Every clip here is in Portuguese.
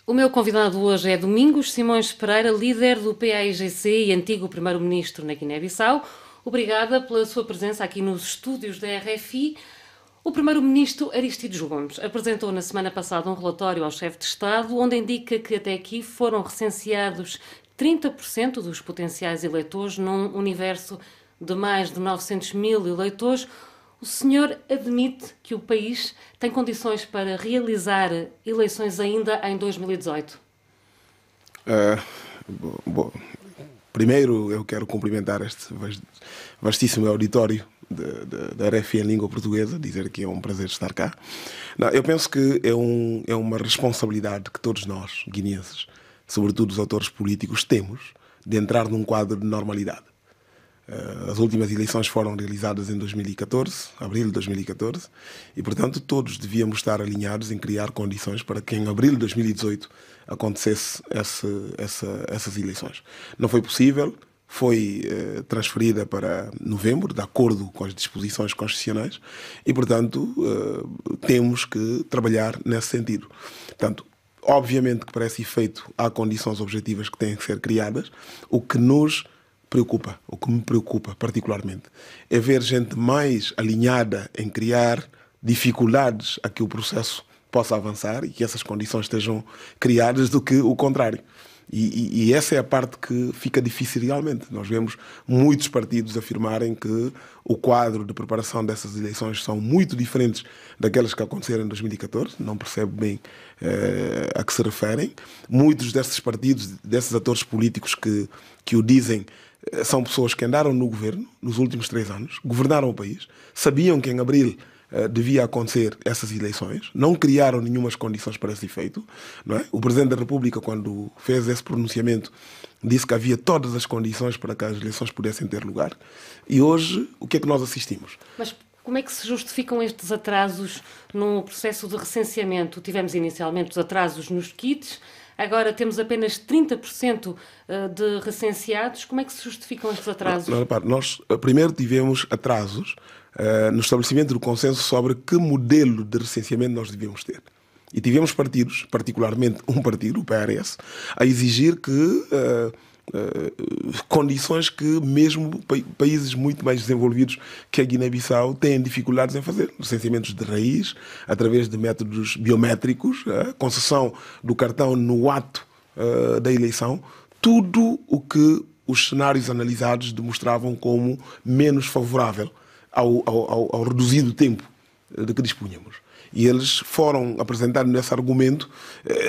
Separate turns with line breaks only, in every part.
O meu convidado hoje é Domingos Simões Pereira, líder do PAIGC e antigo primeiro-ministro na Guiné-Bissau. Obrigada pela sua presença aqui nos estúdios da RFI. O primeiro-ministro Aristides Gomes apresentou na semana passada um relatório ao chefe de Estado onde indica que até aqui foram recenseados 30% dos potenciais eleitores num universo de mais de 900 mil eleitores. O senhor admite que o país tem condições para realizar eleições ainda em 2018?
Bom, primeiro eu quero cumprimentar este vastíssimo auditório da RFI em língua portuguesa, dizer que é um prazer estar cá. Não, eu penso que é uma responsabilidade que todos nós, guineenses, sobretudo os atores políticos, temos de entrar num quadro de normalidade. As últimas eleições foram realizadas em 2014, abril de 2014, e, portanto, todos devíamos estar alinhados em criar condições para que em abril de 2018 acontecesse essas eleições. Não foi possível, foi transferida para novembro, de acordo com as disposições constitucionais, e, portanto, temos que trabalhar nesse sentido. Portanto, obviamente que para esse efeito há condições objetivas que têm que ser criadas. O que me preocupa particularmente, é ver gente mais alinhada em criar dificuldades a que o processo possa avançar e que essas condições estejam criadas do que o contrário. E essa é a parte que fica difícil realmente. Nós vemos muitos partidos afirmarem que o quadro de preparação dessas eleições são muito diferentes daquelas que aconteceram em 2014, não percebo bem a que se referem. Muitos desses partidos, desses atores políticos que o dizem, são pessoas que andaram no governo nos últimos 3 anos, governaram o país, sabiam que em abril devia acontecer essas eleições, não criaram nenhumas condições para esse efeito, não é? O Presidente da República, quando fez esse pronunciamento, disse que havia todas as condições para que as eleições pudessem ter lugar. E hoje, o que é que nós assistimos?
Mas como é que se justificam estes atrasos no processo de recenseamento? Tivemos inicialmente os atrasos nos kits, agora temos apenas 30% de recenseados. Como é que se justificam estes atrasos?
Nós primeiro tivemos atrasos no estabelecimento do consenso sobre que modelo de recenseamento nós devíamos ter. E tivemos partidos, particularmente um partido, o PRS, a exigir que condições que mesmo países muito mais desenvolvidos que a Guiné-Bissau têm dificuldades em fazer. Licenciamentos de raiz, através de métodos biométricos, concessão do cartão no ato da eleição, tudo o que os cenários analisados demonstravam como menos favorável ao reduzido tempo de que dispunhamos. E eles foram apresentando esse argumento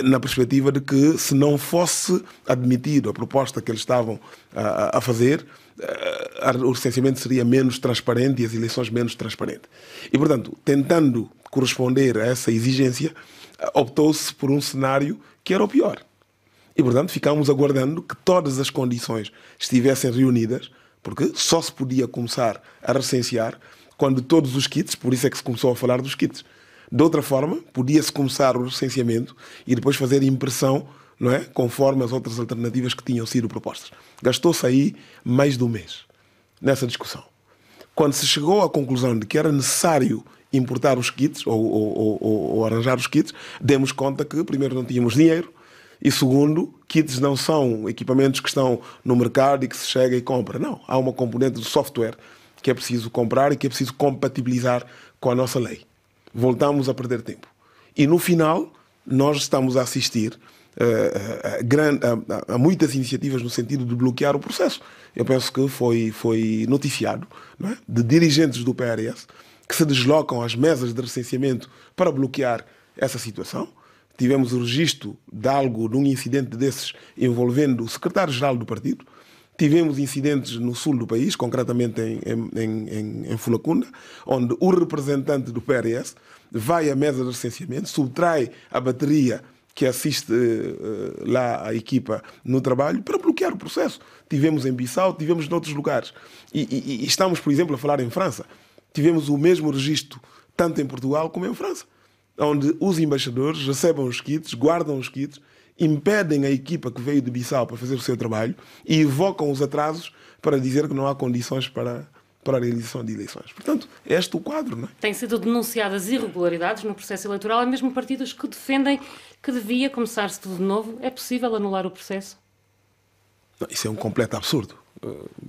na perspectiva de que, se não fosse admitido a proposta que eles estavam a fazer, o licenciamento seria menos transparente e as eleições menos transparentes. E, portanto, tentando corresponder a essa exigência, optou-se por um cenário que era o pior. E, portanto, ficámos aguardando que todas as condições estivessem reunidas, porque só se podia começar a recensear quando todos os kits, por isso é que se começou a falar dos kits. De outra forma, podia-se começar o recenseamento e depois fazer impressão, não é? Conforme as outras alternativas que tinham sido propostas. Gastou-se aí mais de um mês nessa discussão. Quando se chegou à conclusão de que era necessário importar os kits ou arranjar os kits, demos conta que, primeiro, não tínhamos dinheiro e, segundo, kits não são equipamentos que estão no mercado e que se chega e compra. Não, há uma componente de software que é preciso comprar e que é preciso compatibilizar com a nossa lei. Voltamos a perder tempo. E no final, nós estamos a assistir a muitas iniciativas no sentido de bloquear o processo. Eu penso que foi noticiado, não é? De dirigentes do PRS que se deslocam às mesas de recenseamento para bloquear essa situação. Tivemos o registro de um incidente desses envolvendo o secretário-geral do partido. Tivemos incidentes no sul do país, concretamente em Fulacunda, onde o representante do PRS vai à mesa de recenseamento, subtrai a bateria que assiste lá a equipa no trabalho para bloquear o processo. Tivemos em Bissau, tivemos em outros lugares. E estamos, por exemplo, a falar em França. Tivemos o mesmo registro tanto em Portugal como em França, onde os embaixadores recebem os kits, guardam os kits, impedem a equipa que veio de Bissau para fazer o seu trabalho e evocam os atrasos para dizer que não há condições para para a realização de eleições. Portanto, é este o quadro, não é?
Têm sido denunciadas irregularidades no processo eleitoral, há mesmo partidos que defendem que devia começar-se tudo de novo. É possível anular o processo?
Não, isso é um completo absurdo.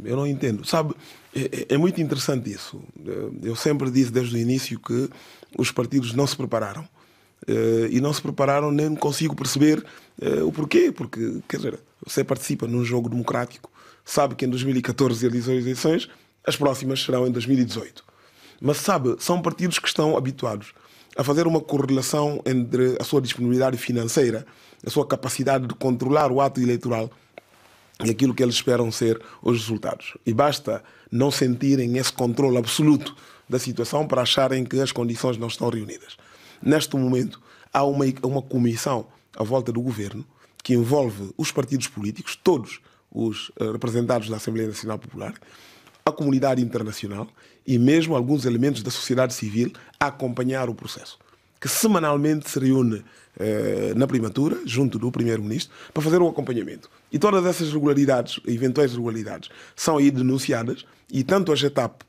Eu não entendo. Sabe, é muito interessante isso. Eu sempre disse desde o início que os partidos não se prepararam. E não se prepararam, nem consigo perceber o porquê. Porque, quer dizer, você participa num jogo democrático, sabe que em 2014 realizou as eleições, as próximas serão em 2018. Mas, sabe, são partidos que estão habituados a fazer uma correlação entre a sua disponibilidade financeira, a sua capacidade de controlar o ato eleitoral e aquilo que eles esperam ser os resultados. E basta não sentirem esse controle absoluto da situação para acharem que as condições não estão reunidas. Neste momento, há uma comissão à volta do governo que envolve os partidos políticos, todos os representados da Assembleia Nacional Popular, a comunidade internacional e mesmo alguns elementos da sociedade civil a acompanhar o processo, que semanalmente se reúne na primatura, junto do Primeiro-Ministro, para fazer o acompanhamento. E todas essas irregularidades, eventuais irregularidades, são aí denunciadas e tanto a GETAP,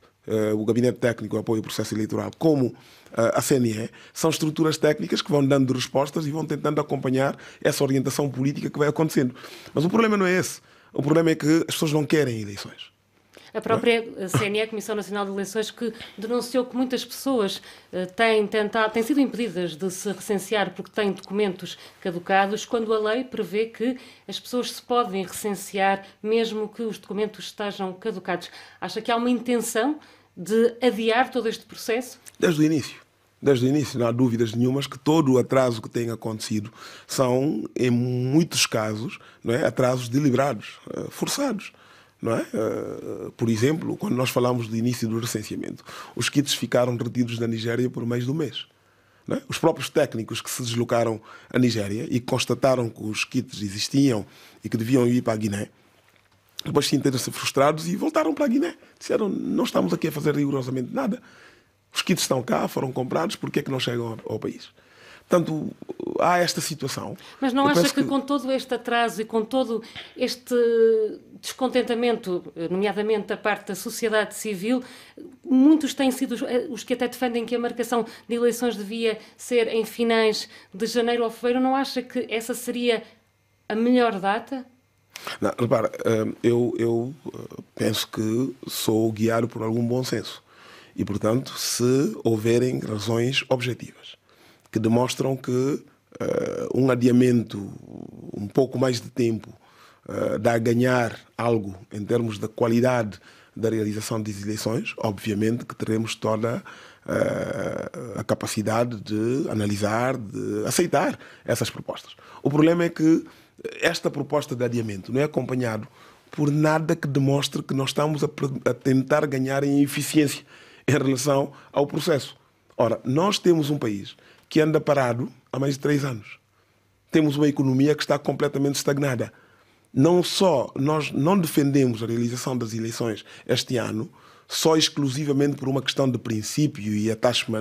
o Gabinete Técnico de Apoio ao Processo Eleitoral, como a CNE, são estruturas técnicas que vão dando respostas e vão tentando acompanhar essa orientação política que vai acontecendo. Mas o problema não é esse. O problema é que as pessoas não querem eleições.
A própria CNE, a Comissão Nacional de Eleições, que denunciou que muitas pessoas têm sido impedidas de se recensear porque têm documentos caducados, quando a lei prevê que as pessoas se podem recensear mesmo que os documentos estejam caducados. Acha que há uma intenção de adiar todo este processo?
Desde o início. Desde o início, não há dúvidas nenhumas que todo o atraso que tem acontecido são, em muitos casos, não é, atrasos deliberados, forçados. Não é? Por exemplo, quando nós falamos do início do recenseamento, os kits ficaram retidos da Nigéria por mais de um mês. Não é? Os próprios técnicos que se deslocaram à Nigéria e constataram que os kits existiam e que deviam ir para a Guiné, depois sentiram-se frustrados e voltaram para a Guiné. Disseram, não estamos aqui a fazer rigorosamente nada. Os kits estão cá, foram comprados, por que é que não chegam ao país? Portanto, há esta situação.
Mas não acha que com todo este atraso e com todo este descontentamento, nomeadamente da parte da sociedade civil, muitos têm sido os que até defendem que a marcação de eleições devia ser em finais de janeiro ou fevereiro, não acha que essa seria a melhor data?
Não, repara, eu penso que sou guiado por algum bom senso. E, portanto, se houverem razões objetivas que demonstram que um adiamento, um pouco mais de tempo, dá a ganhar algo em termos da qualidade da realização das eleições, obviamente que teremos toda a capacidade de analisar, de aceitar essas propostas. O problema é que esta proposta de adiamento não é acompanhado por nada que demonstre que nós estamos a tentar ganhar em eficiência em relação ao processo. Ora, nós temos um país que anda parado há mais de 3 anos. Temos uma economia que está completamente estagnada. Não só nós não defendemos a realização das eleições este ano, só exclusivamente por uma questão de princípio e atacho-me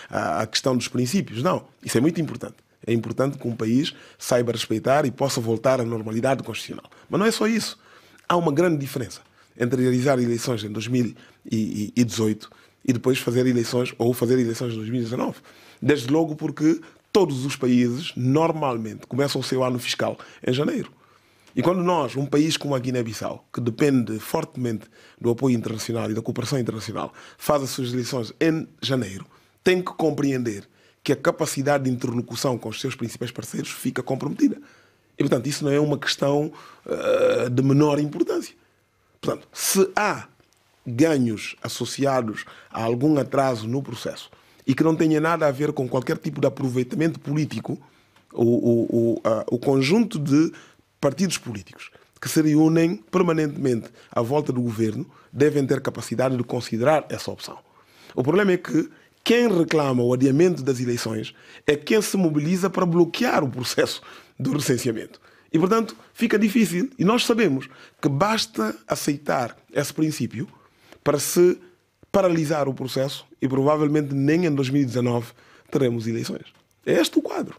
à questão dos princípios. Não, isso é muito importante. É importante que um país saiba respeitar e possa voltar à normalidade constitucional. Mas não é só isso. Há uma grande diferença entre realizar eleições em 2018 e depois fazer eleições em 2019. Desde logo porque todos os países normalmente começam o seu ano fiscal em janeiro. E quando nós, um país como a Guiné-Bissau, que depende fortemente do apoio internacional e da cooperação internacional, faz as suas eleições em janeiro, tem que compreender que a capacidade de interlocução com os seus principais parceiros fica comprometida. E, portanto, isso não é uma questão de menor importância. Portanto, se há ganhos associados a algum atraso no processo e que não tenha nada a ver com qualquer tipo de aproveitamento político, o conjunto de partidos políticos que se reúnem permanentemente à volta do governo devem ter capacidade de considerar essa opção. O problema é que quem reclama o adiamento das eleições é quem se mobiliza para bloquear o processo do recenseamento. E, portanto, fica difícil. E nós sabemos que basta aceitar esse princípio para se paralisar o processo e provavelmente nem em 2019 teremos eleições. É este o quadro.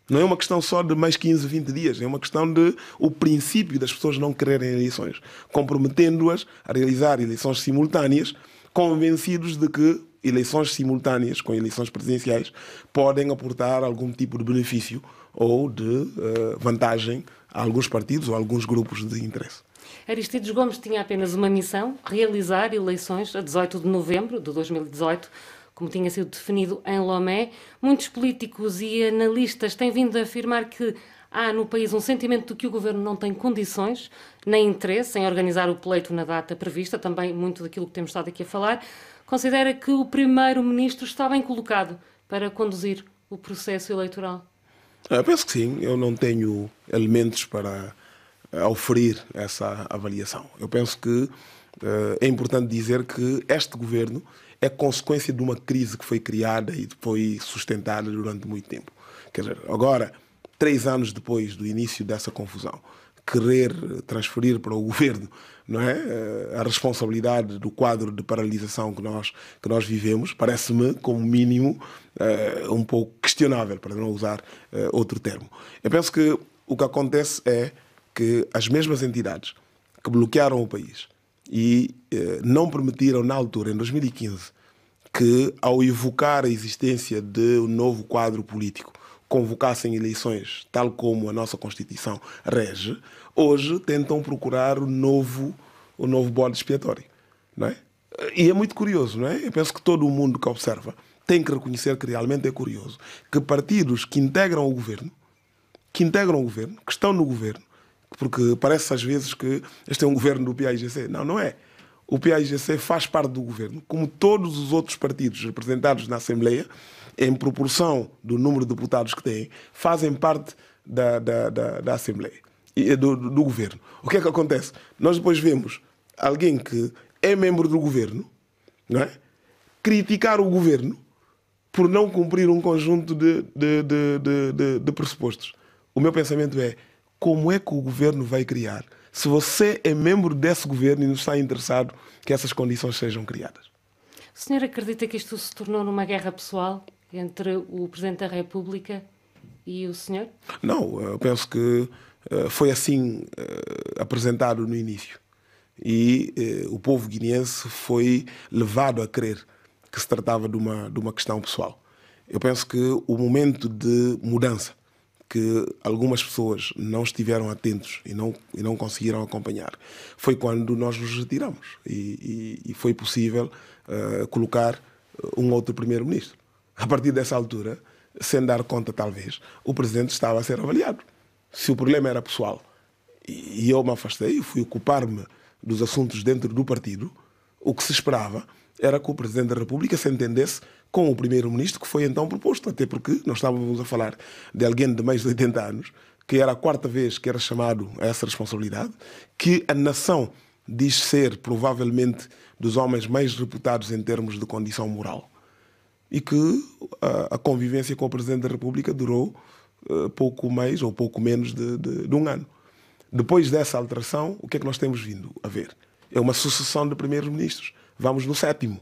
Não é uma questão só de mais 15, 20 dias. É uma questão de o princípio das pessoas não quererem eleições, comprometendo-as a realizar eleições simultâneas convencidos de que eleições simultâneas com eleições presidenciais podem aportar algum tipo de benefício ou de vantagem a alguns partidos ou a alguns grupos de interesse.
Aristides Gomes tinha apenas uma missão: realizar eleições a 18 de novembro de 2018, como tinha sido definido em Lomé. Muitos políticos e analistas têm vindo a afirmar que há no país um sentimento de que o governo não tem condições nem interesse em organizar o pleito na data prevista, também muito daquilo que temos estado aqui a falar. Considera que o primeiro-ministro está bem colocado para conduzir o processo eleitoral?
Eu penso que sim. Eu não tenho elementos para oferir essa avaliação. Eu penso que é importante dizer que este governo é consequência de uma crise que foi criada e foi sustentada durante muito tempo. Quer dizer, agora, 3 anos depois do início dessa confusão, querer transferir para o governo, não é, a responsabilidade do quadro de paralisação que nós vivemos, parece-me, como mínimo, um pouco questionável, para não usar outro termo. Eu penso que o que acontece é que as mesmas entidades que bloquearam o país e não permitiram, na altura, em 2015, que, ao evocar a existência de um novo quadro político, convocassem eleições, tal como a nossa Constituição rege, hoje tentam procurar o novo bode expiatório, não é? E é muito curioso, não é? Eu penso que todo o mundo que observa tem que reconhecer que realmente é curioso que partidos que integram o governo, que estão no governo, porque parece às vezes que este é um governo do PAIGC. Não, não é. O PAIGC faz parte do governo, como todos os outros partidos representados na Assembleia, em proporção do número de deputados que têm, fazem parte da Assembleia, do governo. O que é que acontece? Nós depois vemos alguém que é membro do governo, não é, criticar o governo por não cumprir um conjunto de pressupostos. O meu pensamento é: como é que o governo vai criar se você é membro desse governo e não está interessado que essas condições sejam criadas?
O senhor acredita que isto se tornou numa guerra pessoal entre o Presidente da República e o senhor?
Não, eu penso que foi assim apresentado no início. E o povo guineense foi levado a crer que se tratava de uma questão pessoal. Eu penso que o momento de mudança, que algumas pessoas não estiveram atentos e não conseguiram acompanhar, foi quando nós nos retiramos e foi possível colocar um outro primeiro-ministro. A partir dessa altura, sem dar conta talvez, o presidente estava a ser avaliado. Se o problema era pessoal e eu me afastei e fui ocupar-me dos assuntos dentro do partido, o que se esperava era que o Presidente da República se entendesse com o Primeiro-Ministro que foi então proposto, até porque nós estávamos a falar de alguém de mais de 80 anos, que era a 4ª vez que era chamado a essa responsabilidade, que a nação diz ser provavelmente dos homens mais reputados em termos de condição moral, e que a convivência com o Presidente da República durou pouco mais ou pouco menos de um ano. Depois dessa alteração, o que é que nós temos vindo a ver? É uma sucessão de primeiros-ministros. Vamos no 7º.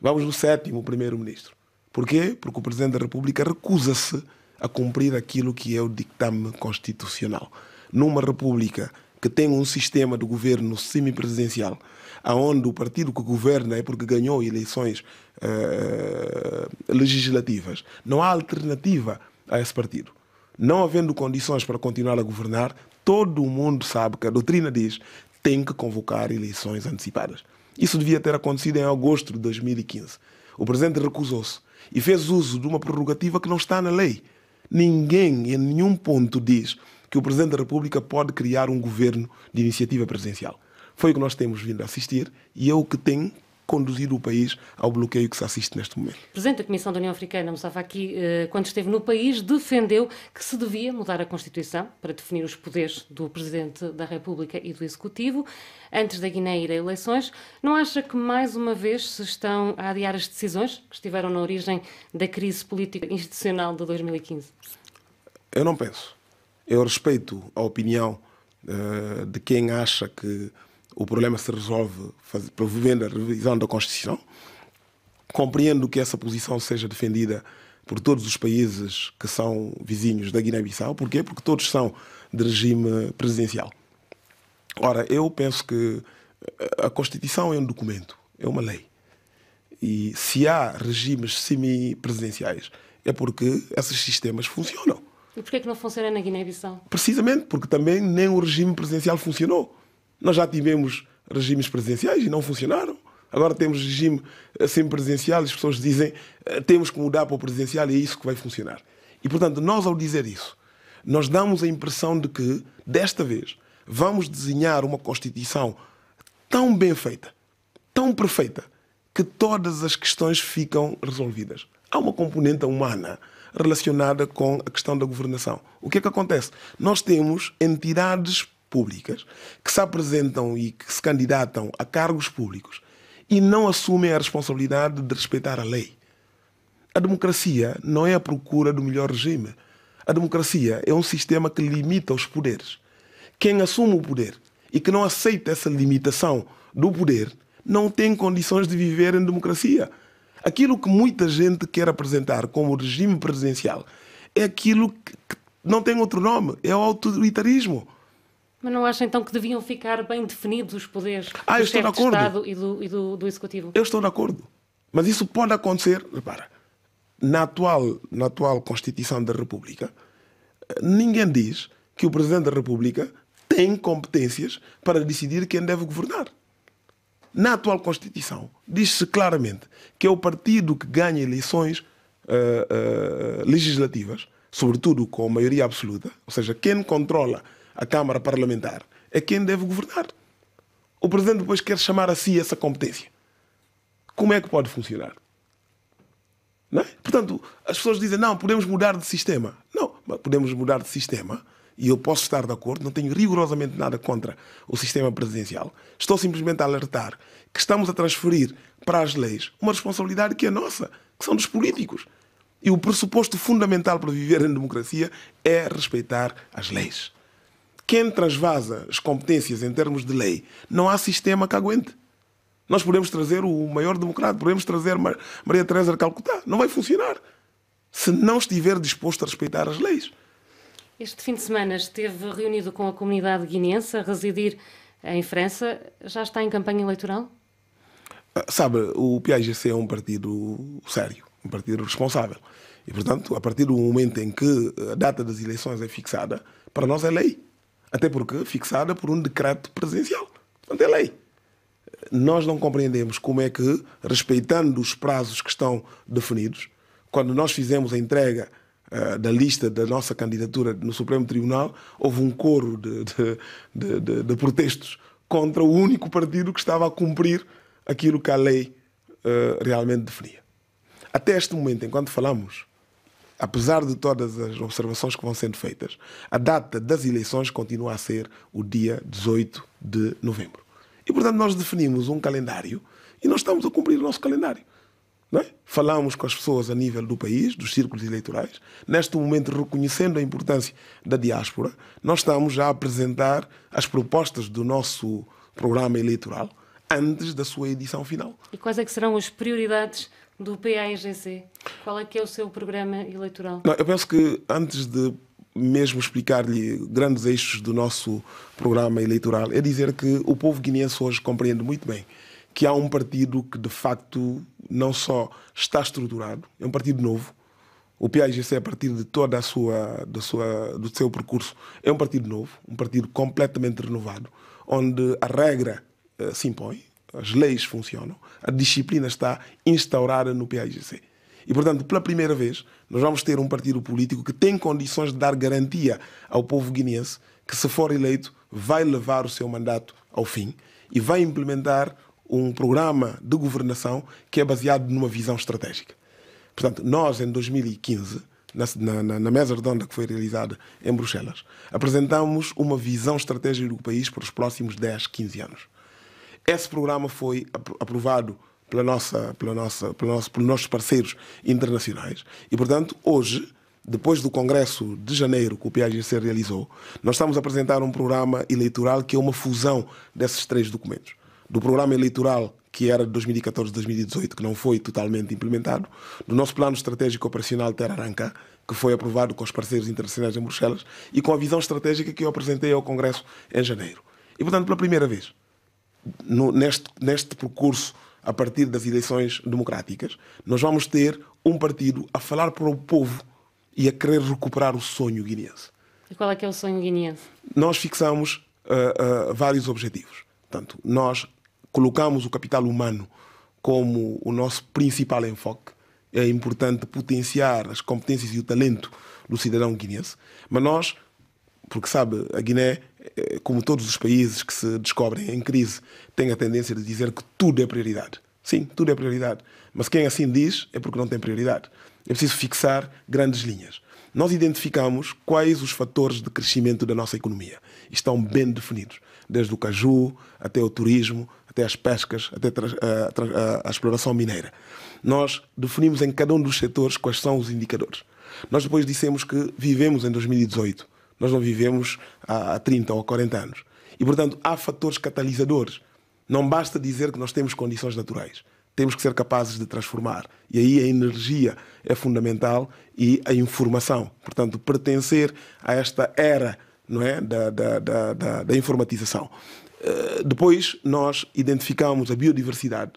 Vamos no 7º primeiro-ministro. Porquê? Porque o Presidente da República recusa-se a cumprir aquilo que é o dictame constitucional. Numa república que tem um sistema de governo semipresidencial, onde o partido que governa é porque ganhou eleições legislativas, não há alternativa a esse partido. Não havendo condições para continuar a governar, todo o mundo sabe que a doutrina diz que tem que convocar eleições antecipadas. Isso devia ter acontecido em agosto de 2015. O Presidente recusou-se e fez uso de uma prerrogativa que não está na lei. Ninguém, em nenhum ponto, diz que o Presidente da República pode criar um governo de iniciativa presidencial. Foi o que nós temos vindo a assistir e é o que tem conduzido o país ao bloqueio que se assiste neste momento.
O Presidente da Comissão da União Africana, Moussa Faki, quando esteve no país, defendeu que se devia mudar a Constituição para definir os poderes do Presidente da República e do Executivo antes da Guiné ir a eleições. Não acha que, mais uma vez, se estão a adiar as decisões que estiveram na origem da crise política institucional de 2015?
Eu não penso. Eu respeito a opinião de quem acha que o problema se resolve promovendo a revisão da Constituição. Compreendo que essa posição seja defendida por todos os países que são vizinhos da Guiné-Bissau. Porquê? Porque todos são de regime presidencial. Ora, eu penso que a Constituição é um documento, é uma lei. E se há regimes semi-presidenciais, é porque esses sistemas funcionam.
E porquê é que não funciona na Guiné-Bissau?
Precisamente porque também nem o regime presidencial funcionou. Nós já tivemos regimes presidenciais e não funcionaram. Agora temos regime semi-presidencial e as pessoas dizem temos que mudar para o presidencial e é isso que vai funcionar. E, portanto, nós ao dizer isso, nós damos a impressão de que, desta vez, vamos desenhar uma Constituição tão bem feita, tão perfeita, que todas as questões ficam resolvidas. Há uma componente humana relacionada com a questão da governação. O que é que acontece? Nós temos entidades públicas que se apresentam e que se candidatam a cargos públicos e não assumem a responsabilidade de respeitar a lei. A democracia não é a procura do melhor regime. A democracia é um sistema que limita os poderes. Quem assume o poder e que não aceita essa limitação do poder não tem condições de viver em democracia. Aquilo que muita gente quer apresentar como regime presidencial é aquilo que não tem outro nome, é o autoritarismo.
Mas não acha então que deviam ficar bem definidos os poderes do
eu estou
chefe
de
de
acordo.
Estado e do Executivo?
Eu estou de acordo. Mas isso pode acontecer, repara, na atual Constituição da República, ninguém diz que o Presidente da República tem competências para decidir quem deve governar. Na atual Constituição, diz-se claramente que é o partido que ganha eleições legislativas, sobretudo com maioria absoluta, ou seja, quem controla a Câmara Parlamentar é quem deve governar. O Presidente depois quer chamar a si essa competência. Como é que pode funcionar? Não é? Portanto, as pessoas dizem, não, podemos mudar de sistema. Não, podemos mudar de sistema. E eu posso estar de acordo, não tenho rigorosamente nada contra o sistema presidencial. Estou simplesmente a alertar que estamos a transferir para as leis uma responsabilidade que é nossa, que são dos políticos. E o pressuposto fundamental para viver em democracia é respeitar as leis. Quem transvasa as competências em termos de lei, não há sistema que aguente. Nós podemos trazer o maior democrata, podemos trazer Maria Teresa de Calcutá. Não vai funcionar se não estiver disposto a respeitar as leis.
Este fim de semana esteve reunido com a comunidade guineense a residir em França. Já está em campanha eleitoral?
Sabe, o PAIGC é um partido sério, um partido responsável. E, portanto, a partir do momento em que a data das eleições é fixada, para nós é lei. Até porque fixada por um decreto presidencial. Portanto, é lei. Nós não compreendemos como é que, respeitando os prazos que estão definidos, quando nós fizemos a entrega da lista da nossa candidatura no Supremo Tribunal, houve um coro de protestos contra o único partido que estava a cumprir aquilo que a lei realmente definia. Até este momento, enquanto falamos, apesar de todas as observações que vão sendo feitas, a data das eleições continua a ser o dia 18 de novembro. E, portanto, nós definimos um calendário e nós estamos a cumprir o nosso calendário. Não é? Falamos com as pessoas a nível do país, dos círculos eleitorais. Neste momento, reconhecendo a importância da diáspora, nós estamos já a apresentar as propostas do nosso programa eleitoral antes da sua edição final.
E quais é que serão as prioridades do PAIGC? Qual é que é o seu programa eleitoral?
Não, eu penso que antes de mesmo explicar-lhe grandes eixos do nosso programa eleitoral, é dizer que o povo guineense hoje compreende muito bem que há um partido que, de facto, não só está estruturado, é um partido novo. O PAIGC, a partir de toda do seu percurso, é um partido novo, um partido completamente renovado, onde a regra se impõe, as leis funcionam, a disciplina está instaurada no PAIGC. E, portanto, pela primeira vez, nós vamos ter um partido político que tem condições de dar garantia ao povo guineense que, se for eleito, vai levar o seu mandato ao fim e vai implementar um programa de governação que é baseado numa visão estratégica. Portanto, nós, em 2015, na mesa redonda que foi realizada em Bruxelas, apresentamos uma visão estratégica do país para os próximos 10, 15 anos. Esse programa foi aprovado pelos nossos parceiros internacionais e, portanto, hoje, depois do Congresso de Janeiro que o PAIGC realizou, nós estamos a apresentar um programa eleitoral que é uma fusão desses três documentos. Do programa eleitoral que era de 2014-2018, que não foi totalmente implementado, do nosso plano estratégico operacional Terra Arranca, que foi aprovado com os parceiros internacionais em Bruxelas, e com a visão estratégica que eu apresentei ao Congresso em janeiro. E, portanto, pela primeira vez, neste percurso a partir das eleições democráticas, nós vamos ter um partido a falar para o povo e a querer recuperar o sonho guineense.
E qual é que é o sonho guineense?
Nós fixamos vários objetivos. Portanto, nós colocamos o capital humano como o nosso principal enfoque. É importante potenciar as competências e o talento do cidadão guineense, mas nós, porque sabe, a Guiné, como todos os países que se descobrem em crise, tem a tendência de dizer que tudo é prioridade. Sim, tudo é prioridade, mas quem assim diz é porque não tem prioridade. É preciso fixar grandes linhas. Nós identificamos quais os fatores de crescimento da nossa economia. E estão bem definidos, desde o caju até o turismo, até as pescas, até a exploração mineira. Nós definimos em cada um dos setores quais são os indicadores. Nós depois dissemos que vivemos em 2018. Nós não vivemos há 30 ou 40 anos. E, portanto, há fatores catalisadores. Não basta dizer que nós temos condições naturais. Temos que ser capazes de transformar. E aí a energia é fundamental e a informação. Portanto, pertencer a esta era, não é, da informatização. Depois, nós identificamos a biodiversidade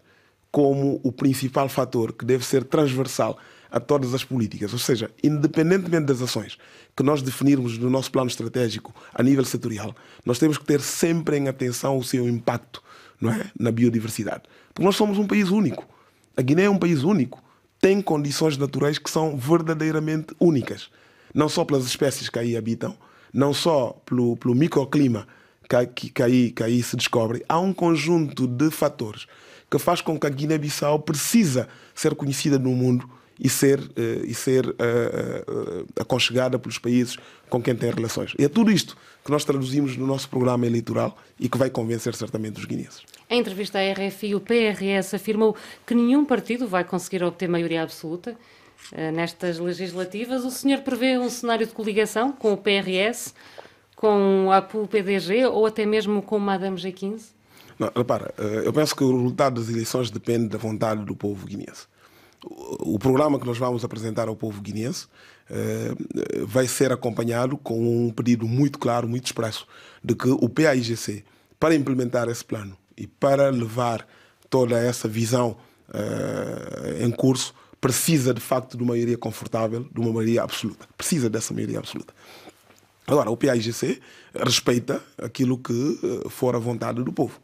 como o principal fator que deve ser transversal a todas as políticas. Ou seja, independentemente das ações que nós definirmos no nosso plano estratégico a nível setorial, nós temos que ter sempre em atenção o seu impacto, não é, na biodiversidade. Porque nós somos um país único. A Guiné é um país único. Tem condições naturais que são verdadeiramente únicas. Não só pelas espécies que aí habitam, não só pelo microclima que aí se descobre. Há um conjunto de fatores que faz com que a Guiné-Bissau precisa ser conhecida no mundo e ser aconchegada pelos países com quem tem relações. E é tudo isto que nós traduzimos no nosso programa eleitoral e que vai convencer certamente os guineenses.
Em entrevista à RFI, o PRS afirmou que nenhum partido vai conseguir obter maioria absoluta nestas legislativas. O senhor prevê um cenário de coligação com o PRS, com a APU-PDG ou até mesmo com o Madame G15?
Não, repara, eu penso que o resultado das eleições depende da vontade do povo guineense. O programa que nós vamos apresentar ao povo guineense vai ser acompanhado com um pedido muito claro, muito expresso, de que o PAIGC, para implementar esse plano e para levar toda essa visão em curso, precisa de facto de uma maioria confortável, de uma maioria absoluta. Precisa dessa maioria absoluta. Agora, o PAIGC respeita aquilo que for a vontade do povo.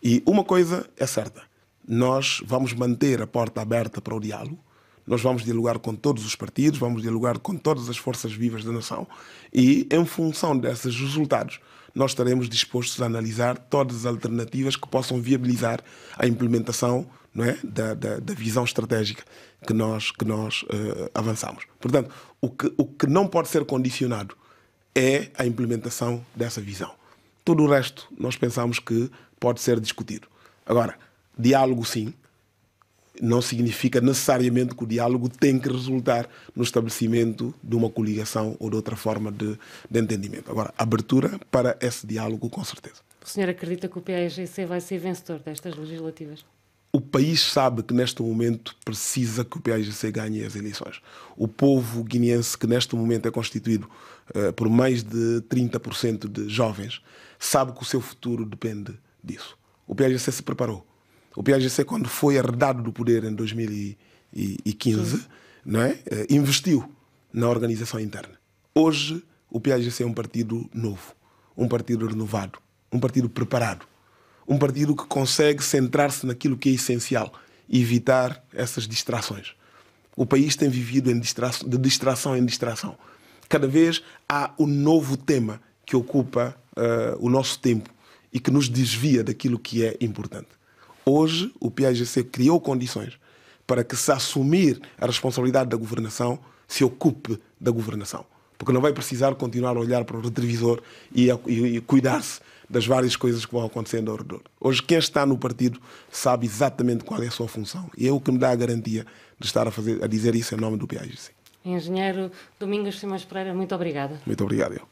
E uma coisa é certa. Nós vamos manter a porta aberta para o diálogo, nós vamos dialogar com todos os partidos, vamos dialogar com todas as forças vivas da nação e, em função desses resultados, nós estaremos dispostos a analisar todas as alternativas que possam viabilizar a implementação, não é, da visão estratégica que nós avançamos. Portanto, o que não pode ser condicionado é a implementação dessa visão. Todo o resto nós pensamos que pode ser discutido. Agora, diálogo sim, não significa necessariamente que o diálogo tem que resultar no estabelecimento de uma coligação ou de outra forma de entendimento. Agora, abertura para esse diálogo, com certeza.
O senhor acredita que o PAIGC vai ser vencedor destas legislativas?
O país sabe que neste momento precisa que o PAIGC ganhe as eleições. O povo guineense, que neste momento é constituído por mais de 30% de jovens, sabe que o seu futuro depende disso. O PAIGC se preparou. O PAIGC, quando foi arredado do poder em 2015, não é? Investiu na organização interna. Hoje, o PAIGC é um partido novo, um partido renovado, um partido preparado, um partido que consegue centrar-se naquilo que é essencial e evitar essas distrações. O país tem vivido de distração em distração. Cada vez há um novo tema que ocupa o nosso tempo e que nos desvia daquilo que é importante. Hoje, o PAIGC criou condições para que, se assumir a responsabilidade da governação, se ocupe da governação. Porque não vai precisar continuar a olhar para o retrovisor e cuidar-se das várias coisas que vão acontecendo ao redor. Hoje, quem está no partido sabe exatamente qual é a sua função. E é o que me dá a garantia de estar a dizer isso em nome do PAIGC.
Engenheiro Domingos Simões Pereira, muito obrigada.
Muito obrigado.